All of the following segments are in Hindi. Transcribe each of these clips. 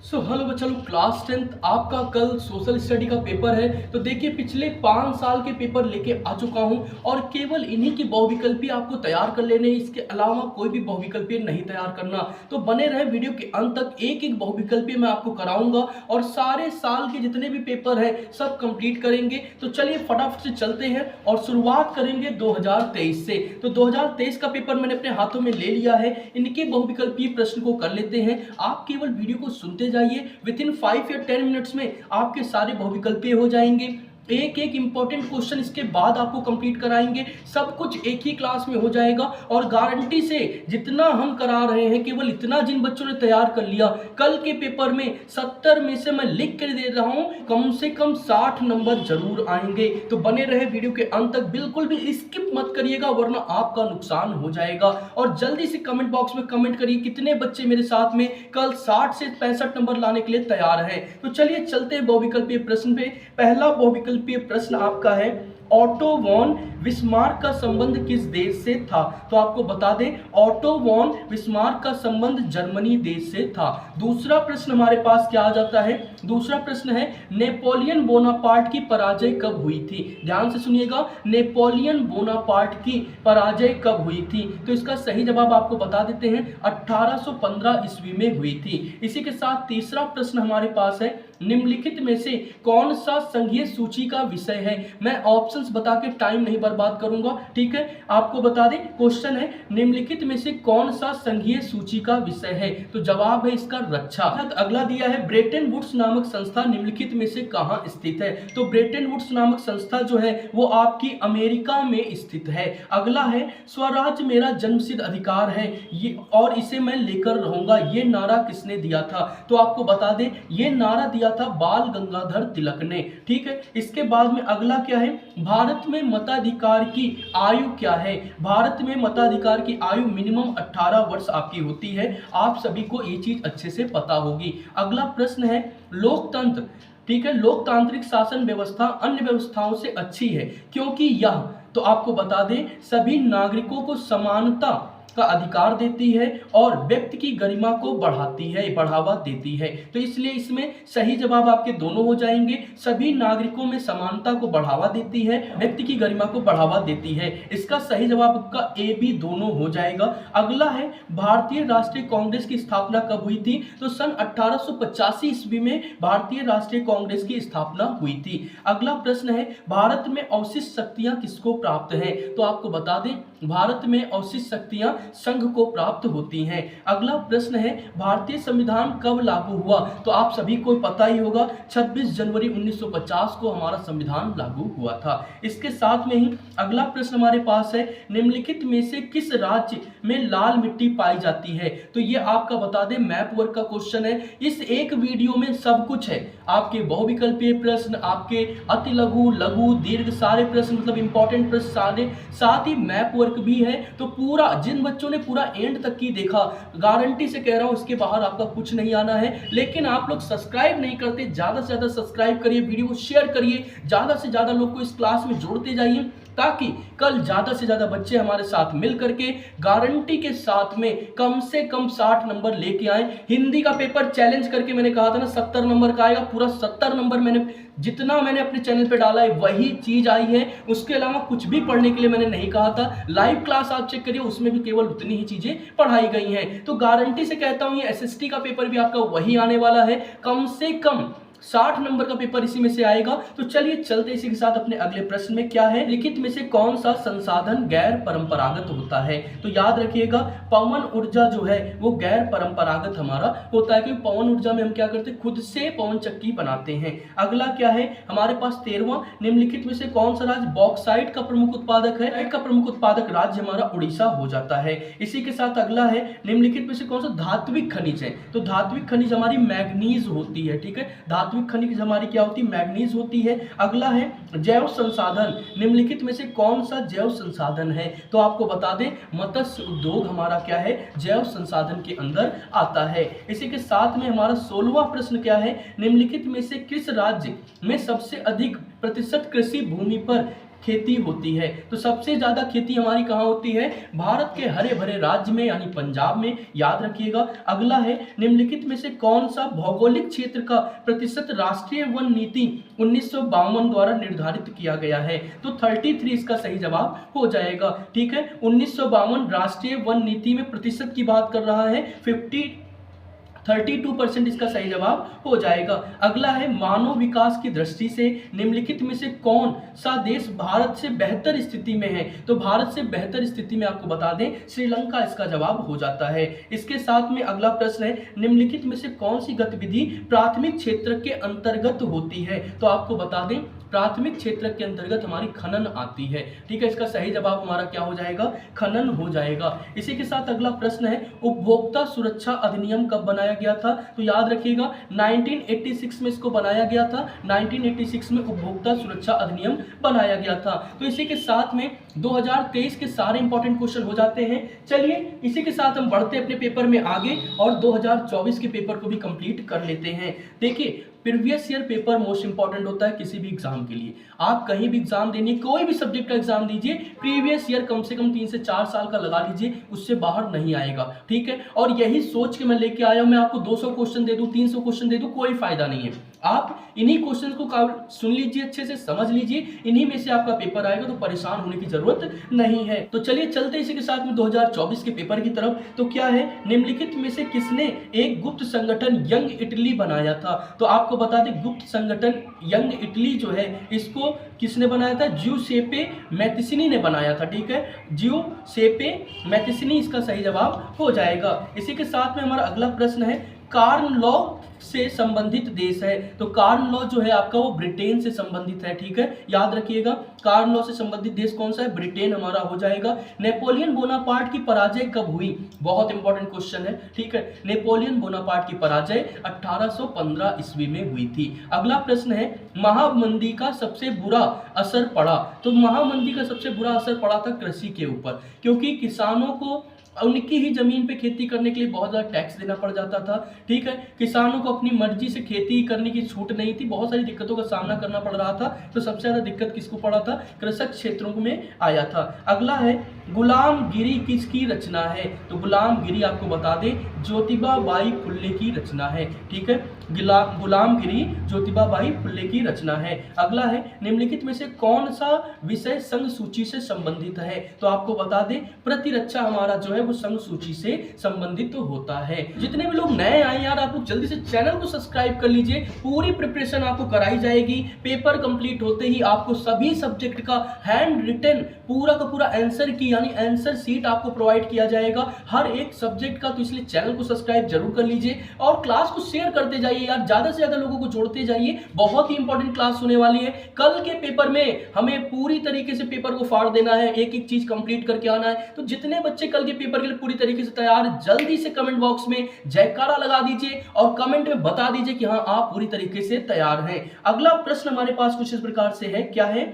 हेलो बच्चा लोग, क्लास 10th आपका कल सोशल स्टडी का पेपर है। तो देखिए पिछले 5 साल के पेपर लेके आ चुका हूं और केवल इन्हीं की बहुविकल्पी आपको तैयार कर लेने, इसके अलावा कोई भी बहुविकल्पी नहीं तैयार करना। तो बने रहे वीडियो के अंत तक, एक एक बहुविकल्पी मैं आपको कराऊंगा और सारे साल के जितने भी पेपर है सब कंप्लीट करेंगे। तो चलिए फटाफट से चलते हैं और शुरुआत करेंगे 2023 से। तो 2023 का पेपर मैंने अपने हाथों में ले लिया है, इनके बहुविकल्पी प्रश्न को कर लेते हैं। आप केवल वीडियो को सुनते जाइए, विद इन 5 या 10 मिनट्स में आपके सारे बहुविकल्पीय हो जाएंगे। एक एक इंपॉर्टेंट क्वेश्चन इसके बाद आपको कंप्लीट कराएंगे, सब कुछ एक ही क्लास में हो जाएगा। और गारंटी से जितना हम करा रहे हैं, केवल इतना जिन बच्चों ने तैयार कर लिया, कल के पेपर में 70 में से मैं लिख कर दे रहा हूं, कम से कम 60 नंबर जरूर आएंगे। तो बने रहे वीडियो के अंत तक, बिल्कुल भी स्किप मत करिएगा वरना आपका नुकसान हो जाएगा। और जल्दी से कमेंट बॉक्स में कमेंट करिए कितने बच्चे मेरे साथ में कल 60 से 65 नंबर लाने के लिए तैयार हैं। तो चलिए चलते हैं बहुविकल्पीय प्रश्न पे। पहला बहुविकल्पीय प्रश्न आपका है, ऑटो वॉन बिस्मार्क का संबंध किस देश से था? तो आपको बता दें, ऑटो वॉन बिस्मार्क का संबंध जर्मनी देश से था। दूसरा प्रश्न हमारे पास क्या आ जाता है? दूसरा प्रश्न है, नेपोलियन बोनापार्ट की पराजय कब हुई थी? ध्यान से सुनिएगा, नेपोलियन बोनापार्ट की पराजय कब हुई थी? तो इसका सही जवाब आपको बता देते हैं, 1815 ईस्वी में हुई थी। इसी के साथ तीसरा प्रश्न हमारे पास है, निम्नलिखित में से कौन सा संघीय सूची का विषय है? मैं ऑप्शंस बता के टाइम नहीं बर्बाद करूंगा, ठीक है। आपको बता दें, क्वेश्चन है निम्नलिखित में से कौन सा संघीय सूची का विषय है? तो जवाब है इसका रक्षा। अगला दिया है, ब्रेटन वुड्स नामक संस्था निम्नलिखित में से कहां स्थित है? तो ब्रेटन वुड्स नामक संस्था जो है वो आपकी अमेरिका में स्थित है। अगला है, स्वराज मेरा जन्मसिद्ध अधिकार है ये और इसे मैं लेकर रहूंगा, ये नारा किसने दिया था? तो आपको बता दें, ये नारा दिया था बाल गंगाधर तिलक ने, ठीक है। इसके बाद में अगला क्या है, भारत में मताधिकार की आयु क्या है? भारत में मताधिकार की आयु मिनिमम 18 वर्ष आपकी होती है। आप सभी को ये चीज अच्छे से पता होगी। अगला प्रश्न है, लोकतंत्र, ठीक है, लोकतांत्रिक शासन व्यवस्था अन्य व्यवस्थाओं से अच्छी है क्योंकि यह, तो आपको बता दें, सभी नागरिकों को समानता का अधिकार देती है और व्यक्ति की गरिमा को बढ़ाती है, बढ़ावा देती है। तो इसलिए इसमें सही जवाब आपके दोनों हो जाएंगे, सभी नागरिकों में समानता को बढ़ावा देती है, व्यक्ति की गरिमा को बढ़ावा देती है। इसका सही जवाब आपका ए बी दोनों हो जाएगा। अगला है, भारतीय राष्ट्रीय कांग्रेस की स्थापना कब हुई थी? तो सन 1885 ईस्वी में भारतीय राष्ट्रीय कांग्रेस की स्थापना हुई थी। अगला प्रश्न है, भारत में अवशिष्ट शक्तियां किसको प्राप्त है? तो आपको बता दें, भारत में अवशिष्ट शक्तियां संघ को प्राप्त होती हैं। अगला प्रश्न है, भारतीय संविधान कब लागू हुआ? तो आप सभी को पता ही होगा, 26 जनवरी 1950 को हमारा संविधान लागू हुआ था। इसके साथ में ही अगला प्रश्न हमारे पास है, निम्नलिखित में से किस राज्य में लाल मिट्टी पाई जाती है? तो ये आपका बता दें, मैप वर्क का क्वेश्चन है। इस एक वीडियो में सब कुछ है, आपके बहुविकल्पीय प्रश्न, आपके अति लघु, लघु, दीर्घ सारे प्रश्न, मतलब इंपॉर्टेंट प्रश्न सारे, साथ ही मैप वर्क भी है। तो पूरा, जिन बच्चों ने पूरा एंड तक की देखा, गारंटी से कह रहा हूं इसके बाहर आपका कुछ नहीं आना है। लेकिन आप लोग सब्सक्राइब नहीं करते, ज्यादा से ज्यादा सब्सक्राइब करिए, वीडियो को शेयर करिए, ज्यादा से ज्यादा लोग को इस क्लास में जोड़ते जाइए ताकि कल ज्यादा से ज्यादा बच्चे हमारे साथ मिल करके गारंटी के साथ में कम से कम 60 नंबर लेके आए। हिंदी का पेपर चैलेंज करके मैंने कहा था ना 70 नंबर का आएगा, पूरा 70 नंबर मैंने, जितना मैंने अपने चैनल पे डाला है वही चीज आई है। उसके अलावा कुछ भी पढ़ने के लिए मैंने नहीं कहा था। लाइव क्लास आप चेक करिए, उसमें भी केवल उतनी ही चीजें पढ़ाई गई हैं। तो गारंटी से कहता हूं, ये एसएसटी का पेपर भी आपका वही आने वाला है, कम से कम 60 नंबर का पेपर इसी में से आएगा। तो चलिए चलते इसी के साथ अपने अगले प्रश्न में। क्या है, लिखित में से कौन सा संसाधन गैर परंपरागत होता है? तो याद रखिएगा, पवन ऊर्जा जो है वो गैर परंपरागत हमारा होता है, क्योंकि पवन ऊर्जा में हम क्या करते हैं, खुद से पवन चक्की बनाते हैं। अगला क्या है हमारे पास 13वां, निम्नलिखित में से कौन सा राज्य बॉक्साइट का प्रमुख उत्पादक है? का प्रमुख उत्पादक राज्य हमारा उड़ीसा हो जाता है। इसी के साथ अगला है, निम्नलिखित में से कौन सा धात्विक खनिज है? तो धात्विक खनिज हमारी मैग्नीज होती है, ठीक है। धात्विक खनिज हमारी क्या होती है, मैग्नीज होती है। अगला है, जैव संसाधन, निम्नलिखित में से कौन सा जैव संसाधन है? तो आपको बता दें, मत्स्य उद्योग हमारा क्या है, जैव संसाधन के अंदर आता है। इसी के साथ में हमारा 16वां प्रश्न क्या है, निम्नलिखित में से किस राज्य में सबसे अधिक प्रतिशत कृषि भूमि पर खेती होती है। तो सबसे ज्यादा खेती हमारी कहाँ होती है? भारत के हरे भरे राज्य में यानी पंजाब में, याद रखिएगा। अगला है, निम्नलिखित में से कौन सा भौगोलिक क्षेत्र का प्रतिशत राष्ट्रीय वन नीति 1952 द्वारा निर्धारित किया गया है? तो 33 इसका सही जवाब हो जाएगा। ठीक है, 1952 राष्ट्रीय वन नीति में प्रतिशत की बात कर रहा है, 32% इसका सही जवाब हो जाएगा। अगला है, मानव विकास की दृष्टि से निम्नलिखित में से कौन सा देश भारत से बेहतर स्थिति में है? तो भारत से बेहतर स्थिति में आपको बता दें, श्रीलंका इसका जवाब हो जाता है। इसके साथ में अगला प्रश्न है, निम्नलिखित में से कौन सी गतिविधि प्राथमिक क्षेत्र के अंतर्गत होती है? तो आपको बता दें, प्राथमिक क्षेत्र के अंतर्गत हमारी खनन आती है। ठीक है, इसका सही जवाब हमारा क्या हो जाएगा? खनन हो जाएगा। इसी के साथ अगला प्रश्न है, उपभोक्ता सुरक्षा अधिनियम कब बनाया गया था? तो याद रखिएगा 1986 में इसको बनाया गया था। 1986 में उपभोक्ता सुरक्षा अधिनियम बनाया गया था। तो इसी के साथ में 2023 के सारे इंपॉर्टेंट क्वेश्चन हो जाते हैं। चलिए इसी के साथ हम बढ़ते अपने पेपर में आगे और 2024 के पेपर को भी कंप्लीट कर लेते हैं। देखिए, previous year paper most important होता है किसी भी एग्जाम के लिए। आप कहीं भी एग्जाम देने, कोई भी सब्जेक्ट का एग्जाम दीजिए, प्रीवियस ईयर कम से कम 3 से 4 साल का लगा लीजिए, उससे बाहर नहीं आएगा। ठीक है, और यही सोच के मैं लेके आया हूं, मैं आपको 200 क्वेश्चन दे दूं, 300 क्वेश्चन दे दूं, कोई फायदा नहीं है। आप इन्हीं क्वेश्चन को सुन लीजिए, अच्छे से समझ लीजिए, इन्हीं में से आपका पेपर आएगा, तो परेशान होने की जरूरत नहीं है। तो चलिए चलते इसी के साथ में 2024 के पेपर की तरफ। तो क्या है, निम्नलिखित में से किसने एक गुप्त संगठन यंग इटली बनाया था? तो आपको बता दें, गुप्त संगठन यंग इटली जो है, इसको किसने बनाया था? जिउसेप्पे मैत्सिनी ने बनाया था। ठीक है, जिउसेप्पे मैत्सिनी इसका सही जवाब हो जाएगा। इसी के साथ में हमारा अगला प्रश्न है, कार्न लॉ से संबंधित देश है? तो कार्न लॉ जो है आपका वो ब्रिटेन से संबंधित है। ठीक है, याद रखिएगा, कार्न लॉ से संबंधित देश कौन सा है? ब्रिटेन हमारा हो जाएगा। नेपोलियन बोनापार्ट की पराजय कब हुई? बहुत इंपॉर्टेंट क्वेश्चन है। ठीक है, नेपोलियन बोनापार्ट की पराजय 1815 ईस्वी में हुई थी। अगला प्रश्न है, महामंदी का सबसे बुरा असर पड़ा? तो महामंदी का सबसे बुरा असर पड़ा था कृषि के ऊपर, क्योंकि किसानों को उनकी ही जमीन पे खेती करने के लिए बहुत ज़्यादा टैक्स देना पड़ जाता था। ठीक है, किसानों को अपनी मर्जी से खेती करने की छूट नहीं थी, बहुत सारी दिक्कतों का सामना करना पड़ रहा था। तो सबसे ज़्यादा दिक्कत किसको पड़ा था? कृषक क्षेत्रों में आया था। अगला है, गुलामगिरी किसकी रचना है? तो गुलामगिरी आपको बता दें, ज्योतिबा बाई फुल्ले की रचना है। ठीक है, गुलामगिरी ज्योतिबा बाई फुल्ले की रचना है। अगला है, निम्नलिखित में से कौन सा विषय संघ सूची से संबंधित है? तो आपको बता दें, प्रतिरक्षा हमारा जो है वो संघ सूची से संबंधित होता है। जितने भी लोग नए आए यार, आप लोग जल्दी से चैनल को सब्सक्राइब कर लीजिए, पूरी प्रिपरेशन आपको कराई जाएगी। पेपर कंप्लीट होते ही आपको सभी सब्जेक्ट का हैंड रिटन पूरा का पूरा आंसर की यानी आंसर सीट आपको प्रोवाइड किया जाएगा हर एक सब्जेक्ट का। तो इसलिए चैनल को सब्सक्राइब जरूर कर लीजिए और क्लास को शेयर करते जाइए यार, ज्यादा से ज्यादा लोगों को जोड़ते जाइए। बहुत ही इंपॉर्टेंट क्लास होने वाली है। कल के पेपर में हमें पूरी तरीके से पेपर को फाड़ देना है, एक एक चीज कंप्लीट करके आना है। तो जितने बच्चे कल के पेपर के लिए पूरी तरीके से तैयार, जल्दी से कमेंट बॉक्स में जयकारा लगा दीजिए और कमेंट में बता दीजिए कि हाँ आप पूरी तरीके से तैयार हैं। अगला प्रश्न हमारे पास कुछ इस प्रकार से है, क्या है?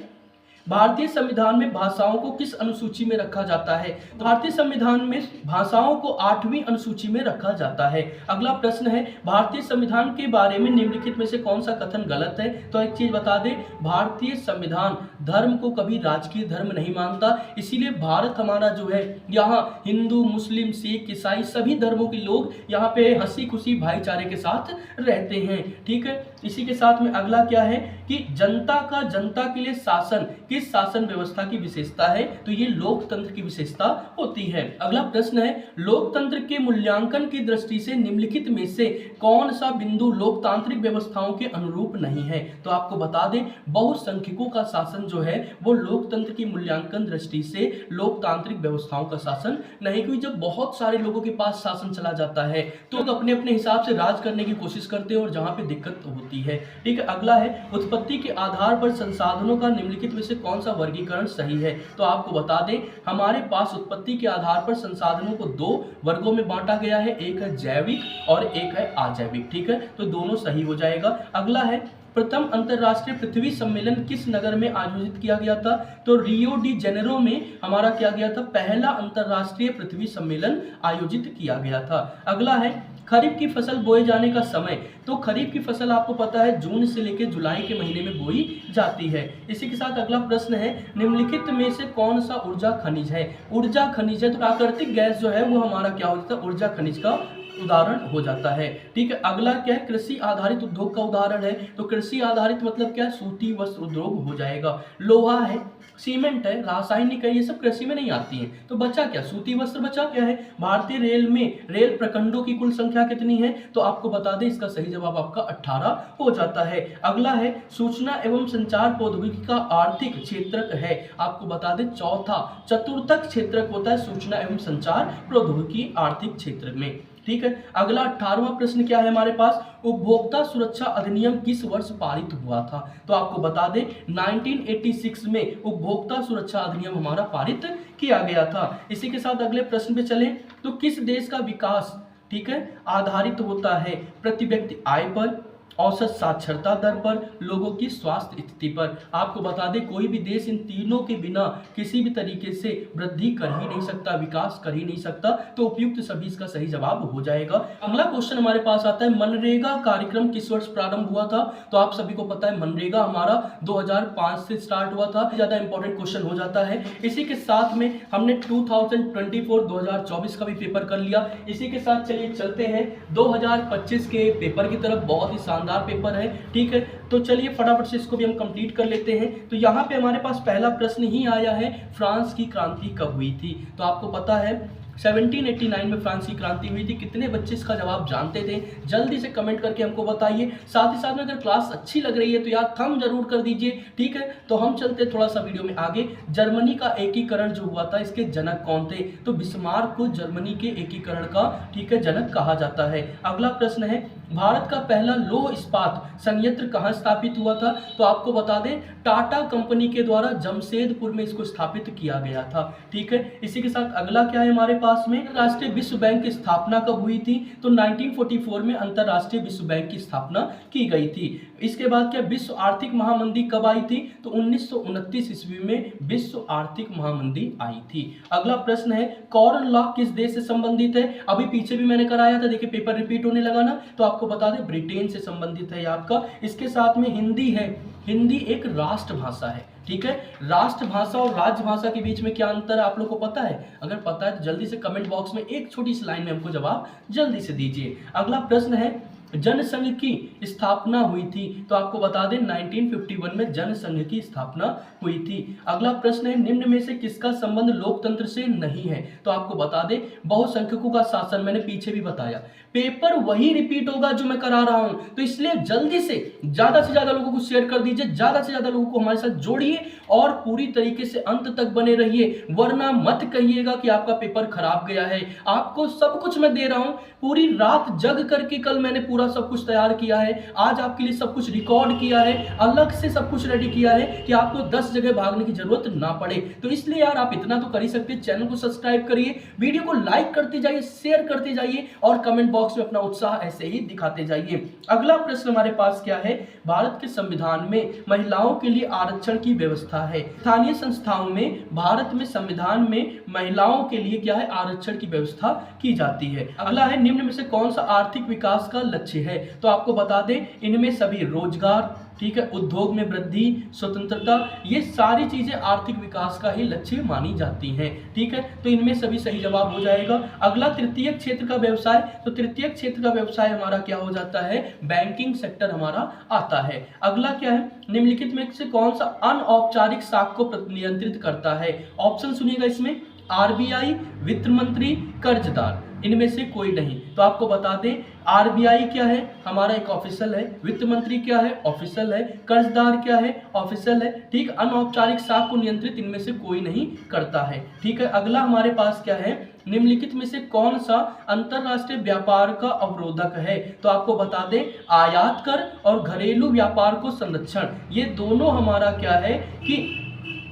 भारतीय संविधान में भाषाओं को किस अनुसूची में रखा जाता है? भारतीय संविधान में भाषाओं को 8वीं अनुसूची में रखा जाता है। अगला प्रश्न है, भारतीय संविधान के बारे में निम्नलिखित में से कौन सा कथन गलत है? तो एक चीज बता दें, भारतीय संविधान धर्म को कभी राजकीय धर्म नहीं मानता, इसीलिए भारत हमारा जो है, यहाँ हिंदू, मुस्लिम, सिख, ईसाई सभी धर्मों के लोग यहाँ पे हंसी खुशी भाईचारे के साथ रहते हैं। ठीक है, इसी के साथ में अगला क्या है कि जनता का जनता के लिए शासन किस शासन व्यवस्था की विशेषता है? तो ये लोकतंत्र की विशेषता होती है। अगला प्रश्न है, लोकतंत्र के मूल्यांकन की दृष्टि से निम्नलिखित में से कौन सा बिंदु लोकतांत्रिक व्यवस्थाओं के अनुरूप नहीं है? तो आपको बता दें, बहुसंख्यकों का शासन जो है वो लोकतंत्र की मूल्यांकन दृष्टि से लोकतांत्रिक व्यवस्थाओं का शासन नहीं, क्योंकि जब बहुत सारे लोगों के पास शासन चला जाता है तो अपने अपने हिसाब से राज करने की कोशिश करते हैं और जहां पे दिक्कत होती है। ठीक है, अगला है, उत्पत्ति के आधार पर संसाधनों का निम्नलिखित में से कौन सा वर्गीकरण सही है? तो आपको बता दें, हमारे पास उत्पत्ति के आधार पर संसाधनों को 2 वर्गों में बांटा गया है, एक है जैविक और एक है अजैविक। ठीक है, तो दोनों सही हो जाएगा। अगला है, प्रथम अंतरराष्ट्रीय पृथ्वी सम्मेलन किस नगर में आयोजित किया गया था? तो रियो डी जेनेरो में हमारा क्या गया था, पहला अंतरराष्ट्रीय पृथ्वी सम्मेलन आयोजित किया गया था। अगला है, खरीफ की फसल बोए जाने का समय, तो खरीफ की फसल आपको पता है जून से लेकर जुलाई के महीने में बोई जाती है। इसी के साथ अगला प्रश्न है, निम्नलिखित में से कौन सा ऊर्जा खनिज है? ऊर्जा खनिज है तो प्राकृतिक गैस जो है वो हमारा क्या हो जाता है? ऊर्जा खनिज का उदाहरण हो जाता है। ठीक है, अगला क्या है? कृषि आधारित उद्योग का उदाहरण है, तो कृषि आधारित मतलब क्या है? सूती वस्त्र उद्योग हो जाएगा। लोहा है, सीमेंट है, रासायनिक है, ये सब कृषि में नहीं आती है। तो बचा क्या? सूती वस्त्र बचा। क्या है? भारतीय रेल में रेल प्रखंडों की कुल संख्या कितनी है? तो आपको बता दें इसका सही जवाब आपका 18 हो जाता है। अगला है, सूचना एवं संचार प्रौद्योगिकी का आर्थिक क्षेत्रक है, आपको बता दें चतुर्थक क्षेत्रक होता है सूचना एवं संचार प्रौद्योगिकी आर्थिक क्षेत्र में। ठीक है, अगला 18वां प्रश्न क्या है हमारे पास? उपभोक्ता सुरक्षा अधिनियम किस वर्ष पारित हुआ था? तो आपको बता दें 1986 में उपभोक्ता सुरक्षा अधिनियम हमारा पारित किया गया था। इसी के साथ अगले प्रश्न पे चलें, तो किस देश का विकास, ठीक है, आधारित होता है प्रति व्यक्ति आय पर, औसत साक्षरता दर पर, लोगों की स्वास्थ्य स्थिति पर? आपको बता दें कोई भी देश इन तीनों के बिना किसी भी तरीके से वृद्धि कर ही नहीं सकता, विकास कर ही नहीं सकता, तो उपयुक्त सभी इसका सही जवाब हो जाएगा। अगला क्वेश्चन हमारे पास आता है, मनरेगा कार्यक्रम किस वर्ष प्रारंभ हुआ था? तो आप सभी को पता है मनरेगा हमारा 2005 से स्टार्ट हुआ था। ज्यादा इंपॉर्टेंट क्वेश्चन हो जाता है। इसी के साथ में हमने 2024 का भी पेपर कर लिया। इसी के साथ चलिए चलते हैं 2025 के पेपर की तरफ। बहुत ही शानदार पेपर है। ठीक है, तो चलिए फटाफट से इसको भी हम कंप्लीट कर लेते हैं। तो यहाँ पे हमारे पास पहला प्रश्न ही आया है, फ्रांस की क्रांति कब हुई थी? तो आपको पता है 1789 में फ्रांस की क्रांति हुई थी। कितने बच्चे इसका जवाब जानते थे? जल्दी से कमेंट करके हमको बताइए। साथ ही साथ में अगर क्लास अच्छी लग रही है तो यार थंब जरूर कर दीजिए। ठीक है, तो हम चलते थोड़ा सा वीडियो में आगे। जर्मनी का एकीकरण जो हुआ था, इसके जनक कौन थे? तो बिस्मार्क को जर्मनी के एकीकरण का, ठीक है, जनक कहा जाता है। अगला प्रश्न है, भारत का पहला लौह इस्पात संयंत्र कहाँ स्थापित हुआ था? तो आपको बता दें टाटा कंपनी के द्वारा जमशेदपुर में इसको स्थापित किया गया था। ठीक है, इसी के साथ अगला क्या है हमारे पास में, राष्ट्रीय विश्व बैंक की स्थापना कब हुई थी? तो 1944 में अंतरराष्ट्रीय विश्व बैंक की स्थापना की गई थी। इसके बाद क्या, विश्व आर्थिक महामंदी कब आई थी? तो 1929 ईस्वी में विश्व आर्थिक महामंदी आई थी। अगला प्रश्न है, कॉमन लॉ किस देश से संबंधित है? अभी पीछे भी मैंने कराया था, देखिए पेपर रिपीट होने लगा ना, तो आपको बता दें ब्रिटेन से संबंधित है आपका। इसके साथ में हिंदी है, हिंदी एक राष्ट्रभाषा है। ठीक है, राष्ट्रभाषा और राजभाषा के बीच में क्या अंतर है आप लोग को पता है? अगर पता है तो जल्दी से कमेंट बॉक्स में एक छोटी सी लाइन में हमको जवाब जल्दी से दीजिए। अगला प्रश्न है, जनसंघ की स्थापना हुई थी? तो आपको बता दें 1951 में जनसंघ की स्थापना हुई थी। अगला प्रश्न है, निम्न में से किसका संबंध लोकतंत्र से नहीं है? तो आपको बता दें बहुसंख्यकों का शासन। मैंने पीछे भी बताया पेपर वही रिपीट होगा जो मैं करा रहा हूं, तो इसलिए जल्दी से ज्यादा लोगों को शेयर कर दीजिए, ज्यादा से ज्यादा लोगों को हमारे साथ जोड़िए और पूरी तरीके से अंत तक बने रहिए, वरना मत कहिएगा कि आपका पेपर खराब गया है। आपको सब कुछ मैं दे रहा हूं, पूरी रात जग करके कल मैंने पूरा सब कुछ तैयार किया है, आज आपके लिए सब कुछ रिकॉर्ड किया है, अलग से सब कुछ रेडी किया है कि आपको 10 जगह भागने की जरूरत ना पड़े। तो इसलिए यार आप इतना तो कर ही सकते हैं, चैनल को सब्सक्राइब करिए, वीडियो को लाइक करते जाइए, शेयर करते जाइए और कमेंट बॉक्स में अपना उत्साह ऐसे ही दिखाते जाइए। अगला प्रश्न हमारे पास क्या है, भारत के संविधान में महिलाओं के लिए आरक्षण की व्यवस्था है। स्थानीय संस्थाओं में भारत में संविधान में महिलाओं के लिए क्या है, आरक्षण की व्यवस्था की जाती है। अगला है, निम्न में से कौन सा आर्थिक विकास का लक्ष्य है? तो आपको बता दें इनमें सभी रोजगार, ठीक है, उद्योग में वृद्धि, स्वतंत्रता, ये सारी चीजें आर्थिक विकास का ही लक्ष्य मानी जाती हैं। ठीक है, तो इनमें सभी सही जवाब हो जाएगा। अगला तृतीय क्षेत्र का व्यवसाय, तो तृतीय क्षेत्र का व्यवसाय हमारा क्या हो जाता है, बैंकिंग सेक्टर हमारा आता है। अगला क्या है, निम्नलिखित में से कौन सा अनौपचारिक साख को नियंत्रित करता है? ऑप्शन सुनिएगा इसमें, आरबीआई, वित्त मंत्री, कर्जदार, इनमें से कोई नहीं। तो आपको बता दें आरबीआई क्या है, हमारा एक ऑफिशियल है, वित्त मंत्री क्या है, ऑफिशियल है, कर्जदार क्या है, ऑफिशियल है। ठीक, अनौपचारिक साख को नियंत्रित इनमें से कोई नहीं करता है। ठीक है, अगला हमारे पास क्या है, निम्नलिखित में से कौन सा अंतरराष्ट्रीय व्यापार का अवरोधक है? तो आपको बता दें आयात कर और घरेलू व्यापार को संरक्षण, ये दोनों हमारा क्या है कि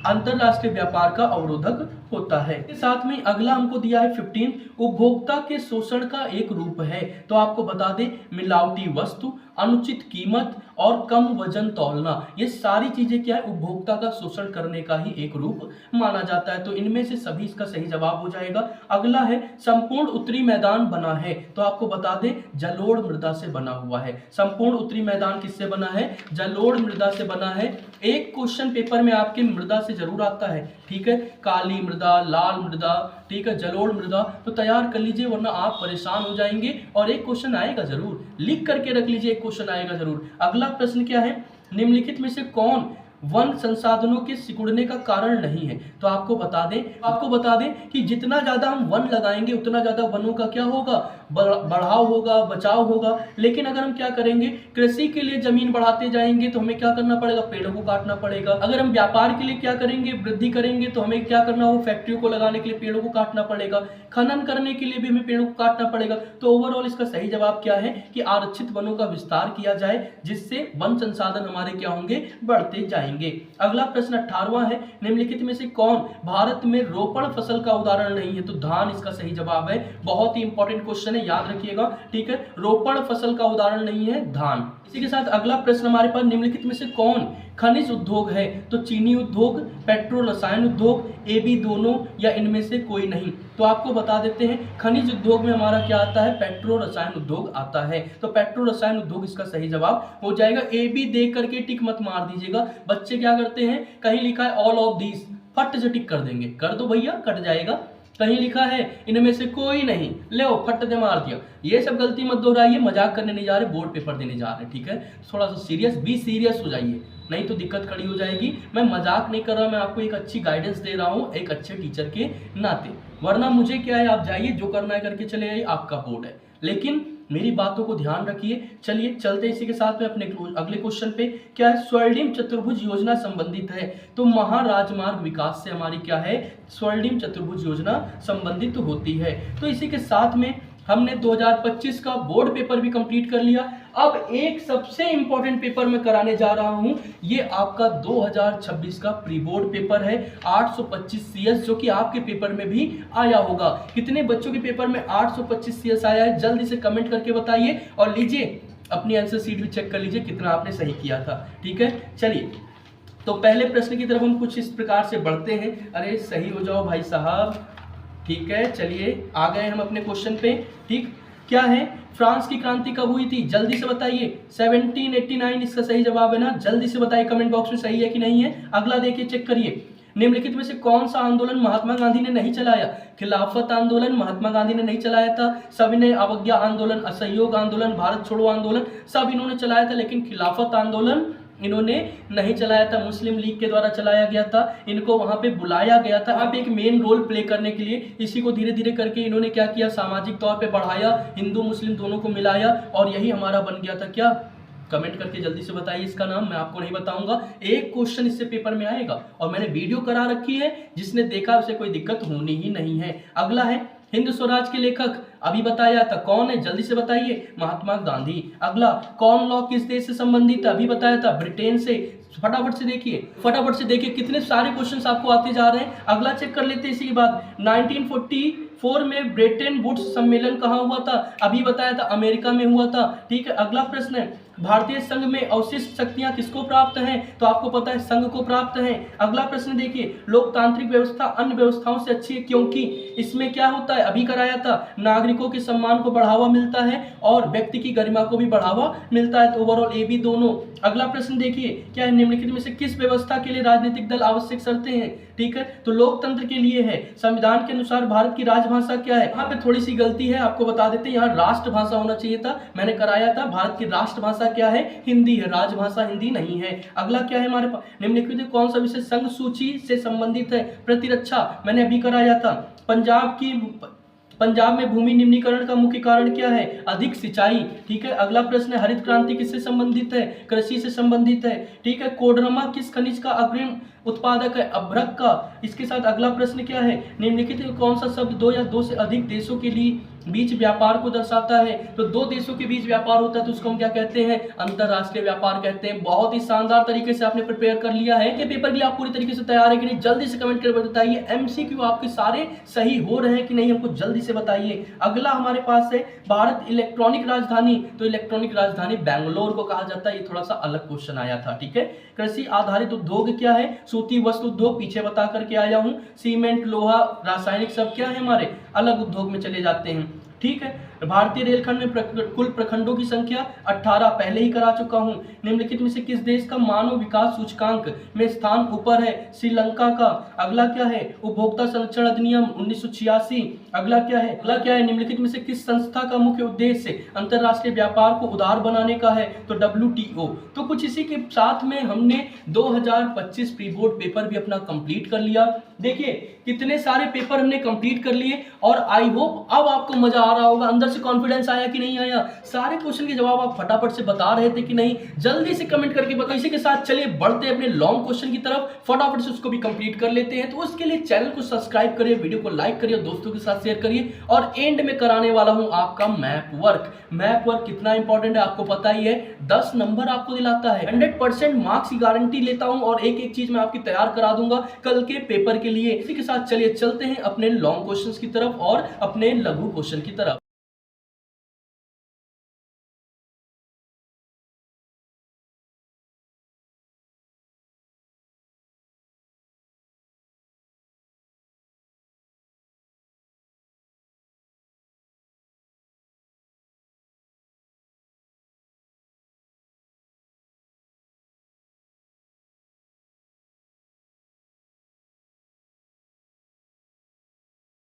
अंतरराष्ट्रीय व्यापार का अवरोधक होता है। इसके साथ में अगला हमको दिया है 15, उपभोक्ता के शोषण का एक रूप है। तो आपको बता दें, मिलावटी वस्तु, अनुचित कीमत और कम वजन तौलना, ये सारी चीजें क्या है, उपभोक्ता का शोषण करने का ही एक रूप माना जाता है। तो इनमें से सभी इसका सही जवाब हो जाएगा। अगला है संपूर्ण उत्तरी मैदान बना है। तो आपको बता दें, जलोढ़ मृदा से बना हुआ है। संपूर्ण उत्तरी मैदान किससे बना है, जलोढ़ मृदा से बना है। एक क्वेश्चन पेपर में आपके मृदा से जरूर आता है, ठीक है, काली मृदा, लाल मृदा, ठीक है, जलोढ़ मृदा, तो तैयार कर लीजिए वरना आप परेशान हो जाएंगे। और एक क्वेश्चन आएगा जरूर, लिख करके रख लीजिए, एक क्वेश्चन आएगा जरूर। अगला प्रश्न क्या है, निम्नलिखित में से कौन वन संसाधनों के सिकुड़ने का कारण नहीं है। तो आपको बता दें कि जितना ज्यादा हम वन लगाएंगे उतना ज्यादा वनों का क्या होगा, बढ़ाव होगा, बचाव होगा। लेकिन अगर हम क्या करेंगे, कृषि के लिए जमीन बढ़ाते जाएंगे तो हमें क्या करना पड़ेगा, पेड़ों को काटना पड़ेगा। अगर हम व्यापार के लिए क्या करेंगे, वृद्धि करेंगे, तो हमें क्या करना होगा, फैक्ट्रियों को लगाने के लिए पेड़ों को काटना पड़ेगा। खनन करने के लिए भी हमें पेड़ों को काटना पड़ेगा। तो ओवरऑल इसका सही जवाब क्या है कि आरक्षित वनों का विस्तार किया जाए, जिससे वन संसाधन हमारे क्या होंगे, बढ़ते जाएंगे। अगला प्रश्न 18वां है, निम्नलिखित में से कौन भारत में रोपण फसल का उदाहरण नहीं है। तो धान इसका सही जवाब है। बहुत ही इंपॉर्टेंट क्वेश्चन है, याद रखिएगा, ठीक है, रोपण फसल का उदाहरण नहीं है धान। इसी के साथ अगला प्रश्न हमारे पास, निम्नलिखित में से कौन खनिज उद्योग है। तो चीनी उद्योग, पेट्रो रसायन उद्योग, ए बी दोनों, या इनमें से कोई नहीं। तो आपको बता देते हैं, खनिज उद्योग में हमारा क्या आता है, पेट्रो रसायन उद्योग आता है। तो पेट्रो रसायन उद्योग इसका सही जवाब हो जाएगा। ए बी देख करके टिक मत मार दीजिएगा, बच्चे क्या करते हैं, कहीं लिखा है ऑल ऑफ दीज, फट से टिक कर देंगे, कर दो भैया, कट जाएगा। कहीं लिखा है इनमें से कोई नहीं, ले फट दे मार दिया। ये सब गलती मत दोहराइए, मजाक करने नहीं जा रहे, बोर्ड पेपर देने जा रहे हैं, ठीक है। थोड़ा सा सीरियस, बी सीरियस हो जाइए, नहीं तो दिक्कत खड़ी हो जाएगी। मैं मजाक नहीं कर रहा, मैं आपको एक अच्छी गाइडेंस दे रहा हूँ एक अच्छे टीचर के नाते। वरना मुझे क्या है, आप जाइए जो करना है करके चले आइए, आपका बोर्ड है। लेकिन मेरी बातों को ध्यान रखिए। चलिए चलते इसी के साथ में अपने अगले क्वेश्चन पे। क्या है, स्वर्णिम चतुर्भुज योजना संबंधित है। तो महाराजमार्ग विकास से हमारी क्या है, स्वर्णिम चतुर्भुज योजना संबंधित होती है। तो इसी के साथ में हमने 2025 का बोर्ड पेपर भी कंप्लीट कर लिया। अब एक सबसे इंपॉर्टेंट पेपर मैं कराने जा रहा हूं, ये आपका 2026 का प्री बोर्ड पेपर है, 825 CS, जो कि आपके पेपर में भी आया होगा। कितने बच्चों के पेपर में 825 CS आया है, जल्दी से कमेंट करके बताइए। और लीजिए अपनी आंसर शीट भी चेक कर लीजिए कितना आपने सही किया था, ठीक है। चलिए तो पहले प्रश्न की तरफ हम कुछ इस प्रकार से बढ़ते हैं। अरे सही हो जाओ भाई साहब, ठीक है। चलिए आ गए हम अपने क्वेश्चन पे, ठीक। क्या है, फ्रांस की क्रांति कब हुई थी, जल्दी से बताइए। 1789 इसका सही जवाब है ना, जल्दी से बताइए कमेंट बॉक्स में, सही है कि नहीं है। अगला देखिए, चेक करिए, निम्नलिखित में से कौन सा आंदोलन महात्मा गांधी ने नहीं चलाया। खिलाफत आंदोलन महात्मा गांधी ने नहीं चलाया था, सविनय अवज्ञा आंदोलन, असहयोग आंदोलन, भारत छोड़ो आंदोलन, सब इन्होंने चलाया था, लेकिन खिलाफत आंदोलन इन्होंने नहीं चलाया था, मुस्लिम लीग के द्वारा चलाया गया था। इनको वहां पे बुलाया गया था, वहां पे एक मेन रोल प्ले करने के लिए। इसी को धीरे धीरे करके इन्होंने क्या किया, सामाजिक तौर पे बढ़ाया, हिंदू मुस्लिम दोनों को मिलाया, और यही हमारा बन गया था क्या। कमेंट करके जल्दी से बताइए इसका नाम, मैं आपको नहीं बताऊंगा। एक क्वेश्चन इससे पेपर में आएगा, और मैंने वीडियो करा रखी है, जिसने देखा उसे कोई दिक्कत होनी ही नहीं है। अगला है, हिंद स्वराज के लेखक अभी बताया था, कौन है, जल्दी से बताइए, महात्मा गांधी। अगला, कॉमन लॉ किस देश से संबंधित था, अभी बताया था, ब्रिटेन से। फटाफट से देखिए कितने सारे क्वेश्चंस आपको आते जा रहे हैं। अगला चेक कर लेते हैं इसी के बाद, 1944 में ब्रेटन वुड्स सम्मेलन कहाँ हुआ था, अभी बताया था, अमेरिका में हुआ था, ठीक है। अगला प्रश्न है, भारतीय संघ में अवशिष्ट शक्तियां किसको प्राप्त हैं, तो आपको पता है संघ को प्राप्त हैं। अगला प्रश्न देखिए, लोकतांत्रिक व्यवस्था अन्य व्यवस्थाओं से अच्छी है क्योंकि इसमें क्या होता है, अभी कराया था, नागरिकों के सम्मान को बढ़ावा मिलता है और व्यक्ति की गरिमा को भी बढ़ावा मिलता है। तो ओवरऑल ए बी दोनों। अगला प्रश्न देखिए, क्या है, निम्नलिखित में से किस व्यवस्था के लिए राजनीतिक दल आवश्यक शर्तें हैं, ठीक है। तो लोकतंत्र के लिए है, संविधान के अनुसार भारत की राजभाषा क्या है, यहाँ पे थोड़ी सी गलती है, आपको बता देते हैं, यहाँ राष्ट्रभाषा होना चाहिए था, मैंने कराया था। भारत की राष्ट्रभाषा क्या है, हिंदी है, राजभाषा हिंदी नहीं है। अगला क्या है हमारे पास, निम्नलिखित में कौन सा विषय संघ सूची से संबंधित है, प्रतिरक्षा, मैंने अभी कराया था। पंजाब में भूमि निम्नीकरण का मुख्य कारण क्या है, अधिक सिंचाई, ठीक है। अगला प्रश्न है, हरित क्रांति किससे संबंधित है, कृषि से संबंधित है, ठीक है। कोडरमा किस खनिज का अग्रिम उत्पादक है, अभ्रक का। इसके साथ अगला प्रश्न क्या है, निम्नलिखित में कौन सा शब्द दो या दो से अधिक देशों के लिए बीच व्यापार को दर्शाता है। तो दो देशों के बीच व्यापार होता है तो उसको हम क्या कहते हैं, अंतरराष्ट्रीय व्यापार कहते हैं। बहुत ही शानदार तरीके से आपने प्रिपेयर कर लिया है कि पेपर के लिए आप पूरी तरीके से तैयार है कि नहीं, जल्दी से कमेंट करके बताइए। एमसीक्यू आपके सारे सही हो रहे हैं कि नहीं, हमको जल्दी से बताइए। अगला हमारे पास है भारत इलेक्ट्रॉनिक राजधानी, तो इलेक्ट्रॉनिक राजधानी बैंगलोर को कहा जाता है। ये थोड़ा सा अलग क्वेश्चन आया था, ठीक है। कृषि आधारित उद्योग क्या है, सूती वस्त्र उद्योग, पीछे बता करके आया हूं। सीमेंट, लोहा, रासायनिक सब क्या है हमारे अलग उद्योग में चले जाते हैं, ठीक है। भारतीय रेलखंड में कुल प्रखंडों की संख्या 18, पहले ही करा चुका हूं। निम्नलिखित में से किस देश का मानव विकास सूचकांक में स्थान ऊपर है, श्रीलंका का। अगला क्या है, उपभोक्ता संरक्षण अधिनियम 1986। अगला क्या है, निम्नलिखित में से किस संस्था का मुख्य उद्देश्य अंतरराष्ट्रीय व्यापार को उदार बनाने का है, तो WTO। तो कुछ इसी के साथ में हमने 2025 प्री बोर्ड पेपर भी अपना कंप्लीट कर लिया। देखिए कितने सारे पेपर हमने कंप्लीट कर लिए और आई होप अब आपको मजा आ रहा होगा, अंदर से कॉन्फिडेंस आया कि नहीं आया, सारे क्वेश्चन के जवाब आप फटाफट से बता रहे थे कि नहीं, जल्दी से कमेंट करके बताइए। इसी के साथ चलिए बढ़ते हैं अपने लॉन्ग क्वेश्चन की तरफ, फटाफट से उसको भी कंप्लीट कर लेते हैं। तो उसके लिए चैनल को सब्सक्राइब करिए, वीडियो को लाइक करिए, दोस्तों के साथ शेयर करिए और एंड में कराने वाला हूं आपका मैप वर्क। मैप वर्क कितना इंपॉर्टेंट है आपको पता ही है, 10 नंबर आपको दिलाता है, 100% मार्क्स की गारंटी लेता हूं और एक एक चीज मैं आपकी तैयार करा दूंगा कल के पेपर के लिए। इसी के साथ चलिए चलते हैं अपने लॉन्ग क्वेश्चंस की तरफ और अपने लघु क्वेश्चन की तरफ।